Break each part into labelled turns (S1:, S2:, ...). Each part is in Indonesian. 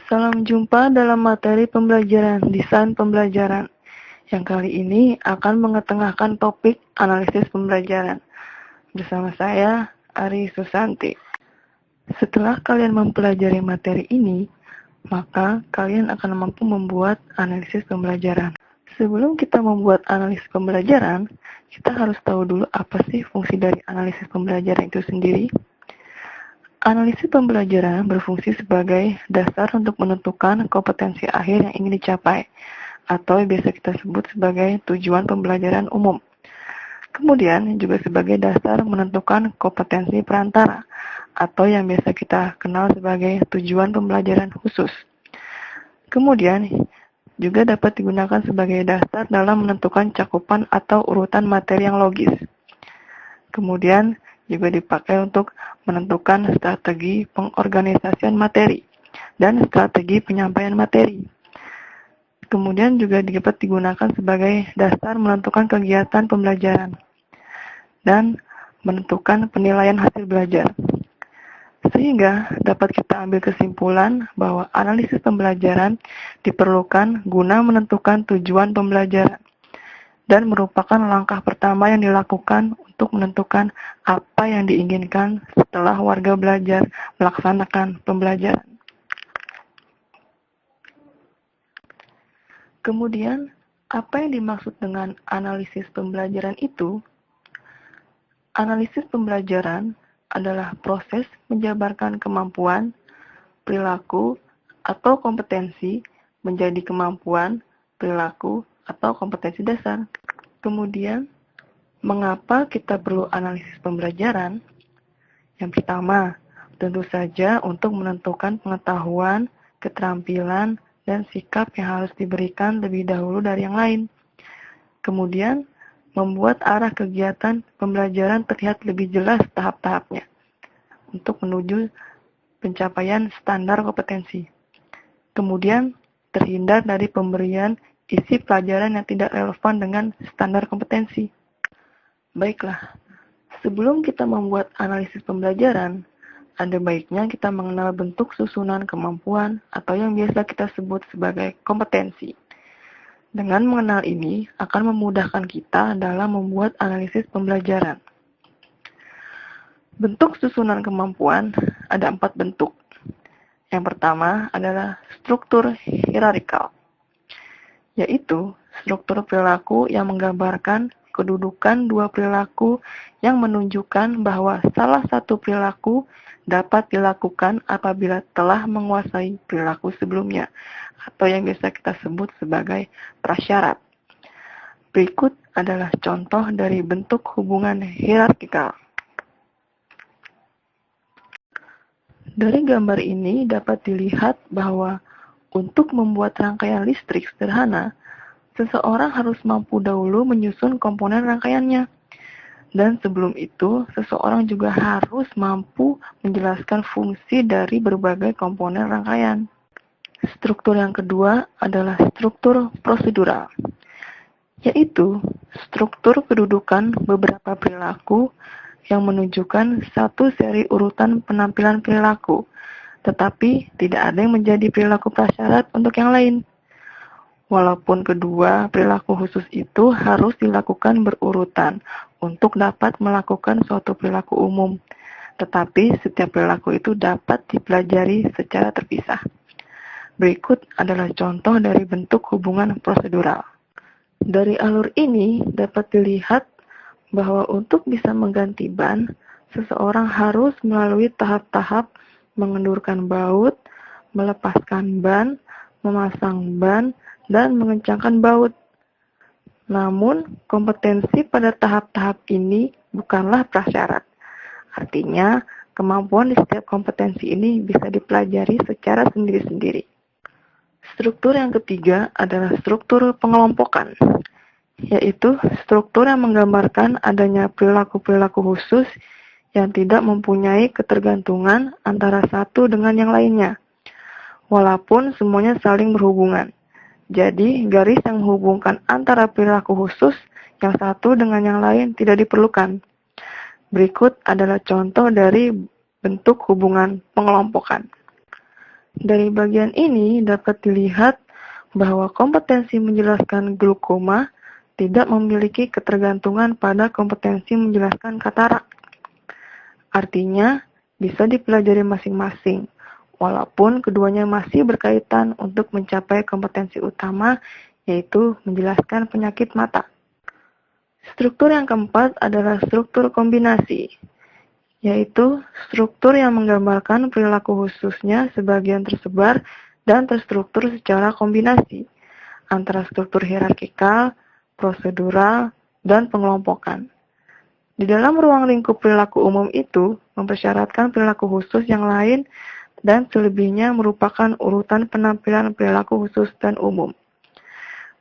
S1: Salam jumpa dalam materi pembelajaran Desain Pembelajaran, yang kali ini akan mengetengahkan topik analisis pembelajaran. Bersama saya, Ari Susanti. Setelah kalian mempelajari materi ini, maka kalian akan mampu membuat analisis pembelajaran. Sebelum kita membuat analisis pembelajaran, kita harus tahu dulu apa sih fungsi dari analisis pembelajaran itu sendiri. Analisis pembelajaran berfungsi sebagai dasar untuk menentukan kompetensi akhir yang ingin dicapai, atau yang biasa kita sebut sebagai tujuan pembelajaran umum. Kemudian juga sebagai dasar menentukan kompetensi perantara, atau yang biasa kita kenal sebagai tujuan pembelajaran khusus. Kemudian juga dapat digunakan sebagai dasar dalam menentukan cakupan atau urutan materi yang logis. Kemudian juga dipakai untuk menentukan strategi pengorganisasian materi dan strategi penyampaian materi. Kemudian juga dapat digunakan sebagai dasar menentukan kegiatan pembelajaran dan menentukan penilaian hasil belajar. Sehingga dapat kita ambil kesimpulan bahwa analisis pembelajaran diperlukan guna menentukan tujuan pembelajaran dan merupakan langkah pertama yang dilakukan untuk menentukan apa yang diinginkan setelah warga belajar melaksanakan pembelajaran. Kemudian, apa yang dimaksud dengan analisis pembelajaran itu? Analisis pembelajaran adalah proses menjabarkan kemampuan, perilaku, atau kompetensi menjadi kemampuan, perilaku, atau kompetensi dasar. Kemudian, mengapa kita perlu analisis pembelajaran? Yang pertama, tentu saja untuk menentukan pengetahuan, keterampilan, dan sikap yang harus diberikan lebih dahulu dari yang lain. Kemudian, membuat arah kegiatan pembelajaran terlihat lebih jelas tahap-tahapnya untuk menuju pencapaian standar kompetensi. Kemudian, terhindar dari pemberian isi pelajaran yang tidak relevan dengan standar kompetensi. Baiklah, sebelum kita membuat analisis pembelajaran, ada baiknya kita mengenal bentuk susunan kemampuan atau yang biasa kita sebut sebagai kompetensi. Dengan mengenal ini akan memudahkan kita dalam membuat analisis pembelajaran. Bentuk susunan kemampuan ada 4 bentuk. Yang pertama adalah struktur hierarkikal, yaitu struktur perilaku yang menggambarkan kedudukan dua perilaku yang menunjukkan bahwa salah satu perilaku dapat dilakukan apabila telah menguasai perilaku sebelumnya, atau yang biasa kita sebut sebagai prasyarat. Berikut adalah contoh dari bentuk hubungan hierarkikal. Dari gambar ini dapat dilihat bahwa untuk membuat rangkaian listrik sederhana, seseorang harus mampu dahulu menyusun komponen rangkaiannya. Dan sebelum itu, seseorang juga harus mampu menjelaskan fungsi dari berbagai komponen rangkaian. Struktur yang kedua adalah struktur prosedural, yaitu struktur kedudukan beberapa perilaku yang menunjukkan satu seri urutan penampilan perilaku, tetapi tidak ada yang menjadi perilaku prasyarat untuk yang lain. Walaupun kedua perilaku khusus itu harus dilakukan berurutan untuk dapat melakukan suatu perilaku umum, tetapi setiap perilaku itu dapat dipelajari secara terpisah. Berikut adalah contoh dari bentuk hubungan prosedural. Dari alur ini dapat dilihat bahwa untuk bisa mengganti ban, seseorang harus melalui tahap-tahap mengendurkan baut, melepaskan ban, memasang ban, dan mengencangkan baut. Namun, kompetensi pada tahap-tahap ini bukanlah prasyarat. Artinya, kemampuan di setiap kompetensi ini bisa dipelajari secara sendiri-sendiri. Struktur yang ketiga adalah struktur pengelompokan, yaitu struktur yang menggambarkan adanya perilaku-perilaku khusus yang tidak mempunyai ketergantungan antara satu dengan yang lainnya, walaupun semuanya saling berhubungan. Jadi, garis yang menghubungkan antara perilaku khusus yang satu dengan yang lain tidak diperlukan. Berikut adalah contoh dari bentuk hubungan pengelompokan. Dari bagian ini dapat dilihat bahwa kompetensi menjelaskan glukoma tidak memiliki ketergantungan pada kompetensi menjelaskan katarak. Artinya, bisa dipelajari masing-masing, walaupun keduanya masih berkaitan untuk mencapai kompetensi utama, yaitu menjelaskan penyakit mata. Struktur yang keempat adalah struktur kombinasi, yaitu struktur yang menggambarkan perilaku khususnya sebagian tersebar dan terstruktur secara kombinasi antara struktur hierarkikal, prosedural, dan pengelompokan. Di dalam ruang lingkup perilaku umum itu mempersyaratkan perilaku khusus yang lain dan selebihnya merupakan urutan penampilan perilaku khusus dan umum.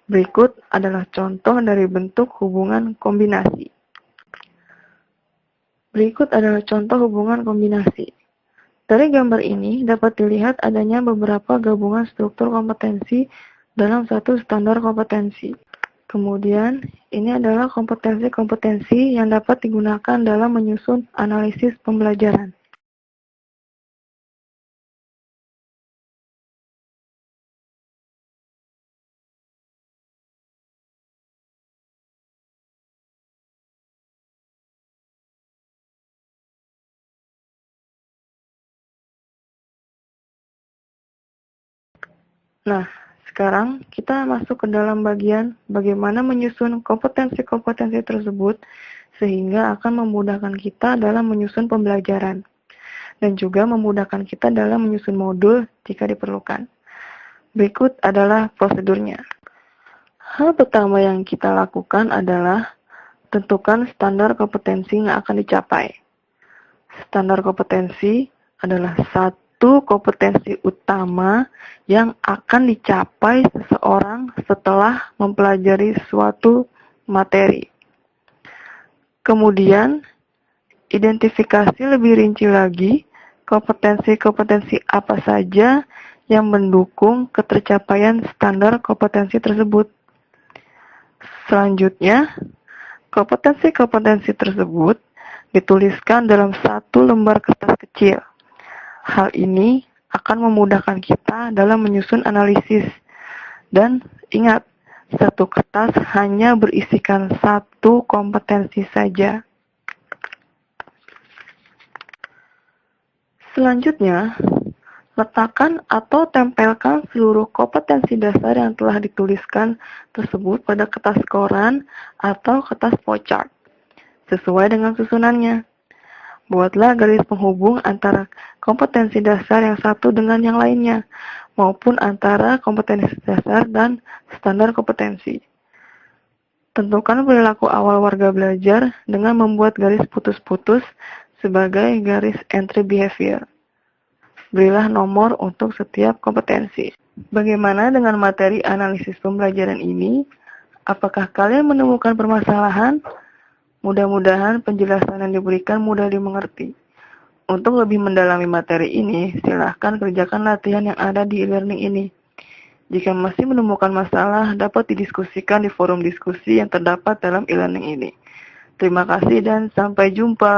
S1: Berikut adalah contoh dari bentuk hubungan kombinasi. Berikut adalah contoh hubungan kombinasi. Dari gambar ini dapat dilihat adanya beberapa gabungan struktur kompetensi dalam satu standar kompetensi. Kemudian, ini adalah kompetensi-kompetensi yang dapat digunakan dalam menyusun analisis pembelajaran. Nah, sekarang kita masuk ke dalam bagian bagaimana menyusun kompetensi-kompetensi tersebut sehingga akan memudahkan kita dalam menyusun pembelajaran dan juga memudahkan kita dalam menyusun modul jika diperlukan. Berikut adalah prosedurnya. Hal pertama yang kita lakukan adalah tentukan standar kompetensi yang akan dicapai. Standar kompetensi adalah satu kompetensi utama yang akan dicapai seseorang setelah mempelajari suatu materi. Kemudian, identifikasi lebih rinci lagi kompetensi-kompetensi apa saja yang mendukung ketercapaian standar kompetensi tersebut. Selanjutnya, kompetensi-kompetensi tersebut dituliskan dalam satu lembar kertas kecil. Hal ini akan memudahkan kita dalam menyusun analisis. Dan ingat, satu kertas hanya berisikan satu kompetensi saja. Selanjutnya, letakkan atau tempelkan seluruh kompetensi dasar yang telah dituliskan tersebut pada kertas koran atau kertas flowchart sesuai dengan susunannya. Buatlah garis penghubung antara kompetensi dasar yang satu dengan yang lainnya, maupun antara kompetensi dasar dan standar kompetensi. Tentukan perilaku awal warga belajar dengan membuat garis putus-putus sebagai garis entry behavior. Berilah nomor untuk setiap kompetensi. Bagaimana dengan materi analisis pembelajaran ini? Apakah kalian menemukan permasalahan? Mudah-mudahan penjelasan yang diberikan mudah dimengerti. Untuk lebih mendalami materi ini, silahkan kerjakan latihan yang ada di e-learning ini. Jika masih menemukan masalah, dapat didiskusikan di forum diskusi yang terdapat dalam e-learning ini. Terima kasih dan sampai jumpa.